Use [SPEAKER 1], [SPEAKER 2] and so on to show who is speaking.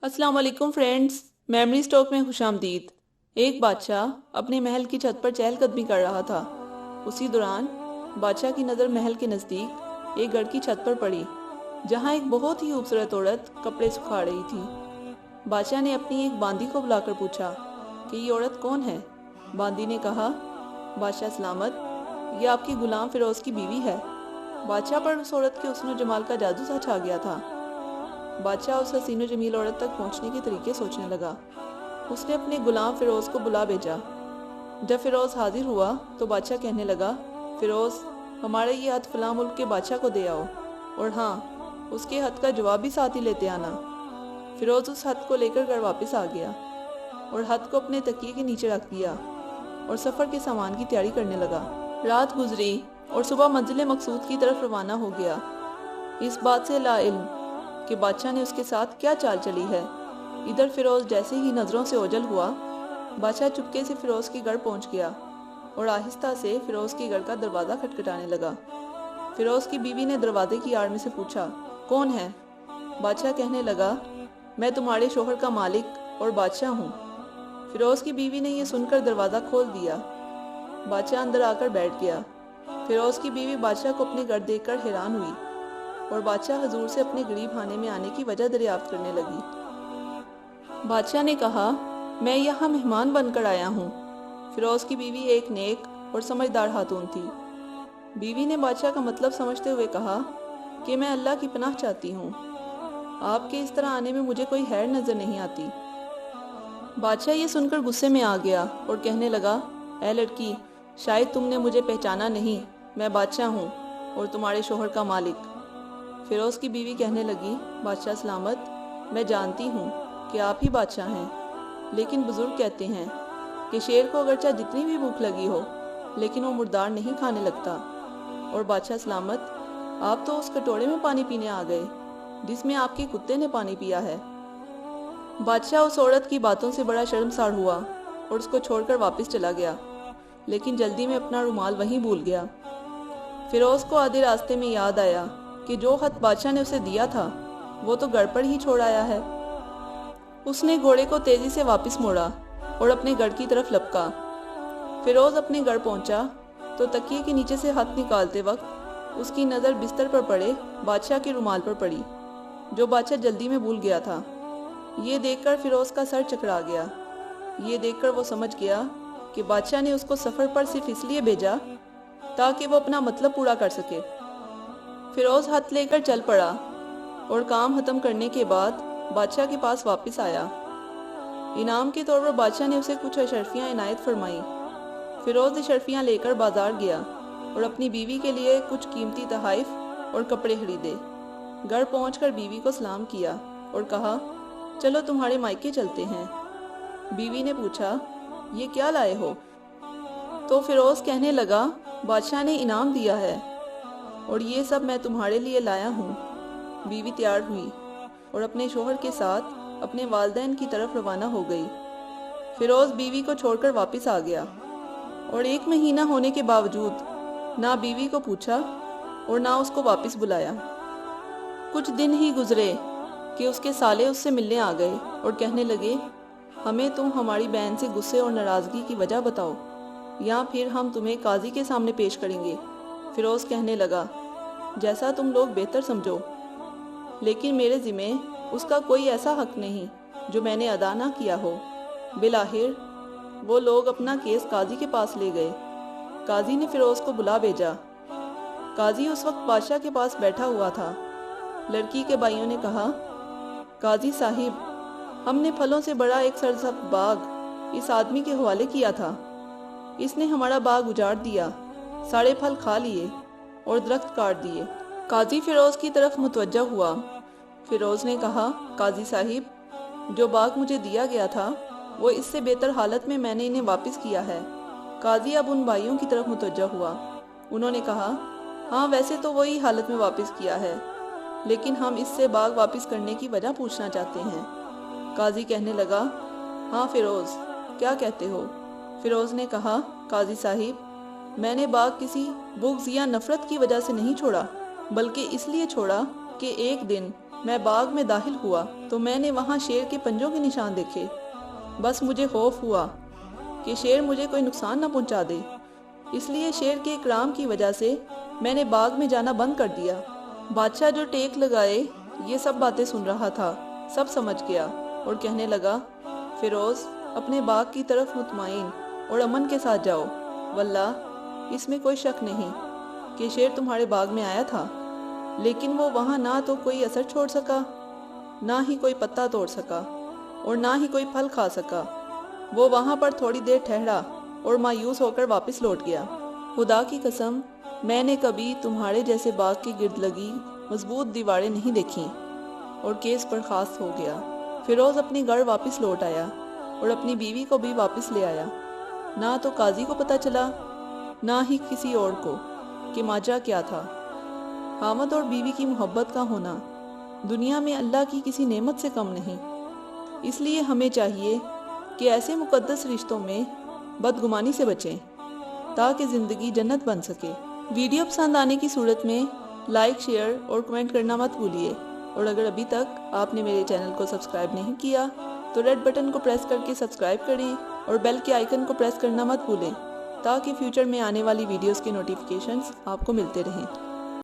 [SPEAKER 1] अस्सलाम वालेकुम friends, memory stock में खुशामदीद। एक बादशाह अपने महल की छत पर चहलकदमी कर रहा था। उसी दौरान बादशाह की नज़र महल के नज़दीक एक गढ़ की छत पर पड़ी, जहां एक बहुत ही खूबसूरत औरत कपड़े सुखा रही थी। बादशाह ने अपनी एक बांदी को बुलाकर पूछा कि ये औरत कौन है। बांदी ने कहा, बादशाह सलामत, ये आपकी गुलाम फिरोज़ की बीवी है। बादशाह पर उस औरत के हुस्न जमाल का जादू सा छा गया था। बादशाह उस हसीन जमील औरत तक पहुंचने के तरीके सोचने लगा। उसने अपने गुलाम फिरोज़ को बुला भेजा। जब फिरोज़ हाजिर हुआ तो बादशाह कहने लगा, फिरोज़, हमारे ये हथ फलां मुल्क के बादशाह को दे आओ, और हाँ, उसके हथ का जवाब भी साथ ही लेते आना। फिरोज़ उस हथ को लेकर घर वापस आ गया और हथ को अपने तकिए के नीचे रख दिया और सफ़र के सामान की तैयारी करने लगा। रात गुजरी और सुबह मंजिल मकसूद की तरफ रवाना हो गया, इस बात से लाइल्म कि बादशाह ने उसके साथ क्या चाल चली है। इधर फिरोज़ जैसे ही नज़रों से ओझल हुआ, बादशाह चुपके से फिरोज़ के घर पहुंच गया और आहिस्ता से फिरोज़ के घर का दरवाज़ा खटखटाने लगा। फिरोज़ की बीवी ने दरवाजे की आड़ में से पूछा, कौन है? बादशाह कहने लगा, मैं तुम्हारे शोहर का मालिक और बादशाह हूँ। फिरोज़ की बीवी ने यह सुनकर दरवाज़ा खोल दिया। बादशाह अंदर आकर बैठ गया। फिरोज़ की बीवी बादशाह को अपने घर देखकर हैरान हुई और बादशाह हजूर से अपने गरीब खाने में आने की वजह दरियाफ्त करने लगी। बादशाह ने कहा, मैं यहाँ मेहमान बनकर आया हूँ। फिरोज़ की बीवी एक नेक और समझदार खातून थी। बीवी ने बादशाह का मतलब समझते हुए कहा कि मैं अल्लाह की पनाह चाहती हूँ, आपके इस तरह आने में मुझे कोई हैर नज़र नहीं आती। बादशाह ये सुनकर गुस्से में आ गया और कहने लगा, ऐ लड़की, शायद तुमने मुझे पहचाना नहीं, मैं बादशाह हूँ और तुम्हारे शोहर का मालिक। फिरोज़ की बीवी कहने लगी, बादशाह सलामत, मैं जानती हूँ कि आप ही बादशाह हैं, लेकिन बुजुर्ग कहते हैं कि शेर को अगरचे जितनी भी भूख लगी हो, लेकिन वो मुर्दार नहीं खाने लगता। और बादशाह सलामत, आप तो उस कटोरे में पानी पीने आ गए जिसमें आपके कुत्ते ने पानी पिया है। बादशाह उस औरत की बातों से बड़ा शर्मसार हुआ और उसको छोड़कर वापस चला गया, लेकिन जल्दी में अपना रुमाल वहीं भूल गया। फिरोज़ को आधे रास्ते में याद आया कि जो खत बादशाह ने उसे दिया था वो तो घर पर ही छोड़ आया है। उसने घोड़े को तेजी से वापस मोड़ा और अपने घर की तरफ लपका। फिरोज़ अपने घर पहुंचा तो तकिए के नीचे से हाथ निकालते वक्त उसकी नज़र बिस्तर पर पड़े बादशाह के रुमाल पर पड़ी, जो बादशाह जल्दी में भूल गया था। ये देखकर फिरोज़ का सर चकरा गया। ये देखकर वो समझ गया कि बादशाह ने उसको सफ़र पर सिर्फ इसलिए भेजा ताकि वो अपना मतलब पूरा कर सके। फिरोज़ हाथ लेकर चल पड़ा और काम ख़त्म करने के बाद बादशाह के पास वापस आया। इनाम के तौर पर बादशाह ने उसे कुछ अशर्फियाँ इनायत फरमाई। फिरोज़ अशर्फियाँ लेकर बाजार गया और अपनी बीवी के लिए कुछ कीमती तोहफ़े और कपड़े खरीदे। घर पहुंचकर बीवी को सलाम किया और कहा, चलो तुम्हारे मायके चलते हैं। बीवी ने पूछा, ये क्या लाए हो? तो फिरोज़ कहने लगा, बादशाह ने इनाम दिया है और ये सब मैं तुम्हारे लिए लाया हूँ। बीवी तैयार हुई और अपने शोहर के साथ अपने वालिदैन की तरफ रवाना हो गई। फिरोज़ बीवी को छोड़कर वापस आ गया और 1 महीना होने के बावजूद ना बीवी को पूछा और ना उसको वापस बुलाया। कुछ दिन ही गुजरे कि उसके साले उससे मिलने आ गए और कहने लगे, हमें तुम हमारी बहन से गुस्से और नाराज़गी की वजह बताओ, या फिर हम तुम्हें काजी के सामने पेश करेंगे। फिरोज़ कहने लगा, जैसा तुम लोग बेहतर समझो, लेकिन मेरे ज़िम्मे उसका कोई ऐसा हक नहीं जो मैंने अदा ना किया हो। बिलाखिर वो लोग अपना केस काजी के पास ले गए। काजी ने फिरोज़ को बुला भेजा। काजी उस वक्त बादशाह के पास बैठा हुआ था। लड़की के भाइयों ने कहा, काजी साहिब, हमने फलों से बड़ा एक सरसब्ज़ बाग इस आदमी के हवाले किया था। इसने हमारा बाग उजाड़ दिया, सारे फल खा लिए और दरख्त काट दिए। काजी फिरोज़ की तरफ मुतवज्जा हुआ। फिरोज़ ने कहा, काजी साहिब, जो बाग मुझे दिया गया था वो इससे बेहतर हालत में मैंने इन्हें वापस किया है। काजी अब उन भाइयों की तरफ मुतवज्जा हुआ। उन्होंने कहा, हाँ, वैसे तो वही हालत में वापस किया है, लेकिन हम इससे बाग वापस करने की वजह पूछना चाहते हैं। काजी कहने लगा, हाँ फिरोज़, क्या कहते हो? फिरोज़ ने कहा, काजी साहिब, मैंने बाग किसी बुग़्ज़ या नफ़रत की वजह से नहीं छोड़ा, बल्कि इसलिए छोड़ा कि एक दिन میں باغ میں داخل ہوا تو میں نے وہاں شیر کے پنجوں کے نشان دیکھے۔ بس مجھے خوف ہوا کہ شیر مجھے کوئی نقصان نہ پہنچا دے، اس لیے شیر کے اکرام کی وجہ سے میں نے باغ میں جانا بند کر دیا۔ بادشاہ جو ٹیک لگائے یہ سب باتیں سن رہا تھا، سب سمجھ گیا اور کہنے لگا، فیروز اپنے باغ کی طرف مطمئن اور امن کے ساتھ جاؤ، واللہ اس میں کوئی شک نہیں کہ شیر تمہارے باغ میں آیا تھا، لیکن وہ وہاں نہ تو کوئی اثر چھوڑ سکا، نہ ہی کوئی پتا توڑ سکا اور نہ ہی کوئی پھل کھا سکا۔ وہ وہاں پر تھوڑی دیر ٹھہرا اور مایوس ہو کر واپس لوٹ گیا۔ خدا کی قسم میں نے کبھی تمہارے جیسے باغ کی گرد لگی مضبوط دیواریں نہیں دیکھیں، اور کیس برخاست ہو گیا۔ فیروز اپنی گڑھ واپس لوٹ آیا اور اپنی بیوی کو بھی واپس لے آیا۔ نہ تو قاضی کو پتہ چلا نہ ہی کسی اور کو کہ ماجرا کیا تھا۔ خاوند اور بیوی کی محبت کا ہونا دنیا میں اللہ کی کسی نعمت سے کم نہیں، اس لیے ہمیں چاہیے کہ ایسے مقدس رشتوں میں بدگمانی سے بچیں تاکہ زندگی جنت بن سکے۔ ویڈیو پسند آنے کی صورت میں لائک، شیئر اور کمنٹ کرنا مت بھولیے، اور اگر ابھی تک آپ نے میرے چینل کو سبسکرائب نہیں کیا تو ریڈ بٹن کو پریس کر کے سبسکرائب کریں اور بیل کے آئیکن کو پریس کرنا مت بھولیں تاکہ فیوچر میں آنے والی ویڈیوز کے نوٹیفیکیشنز آپ کو ملتے رہیں۔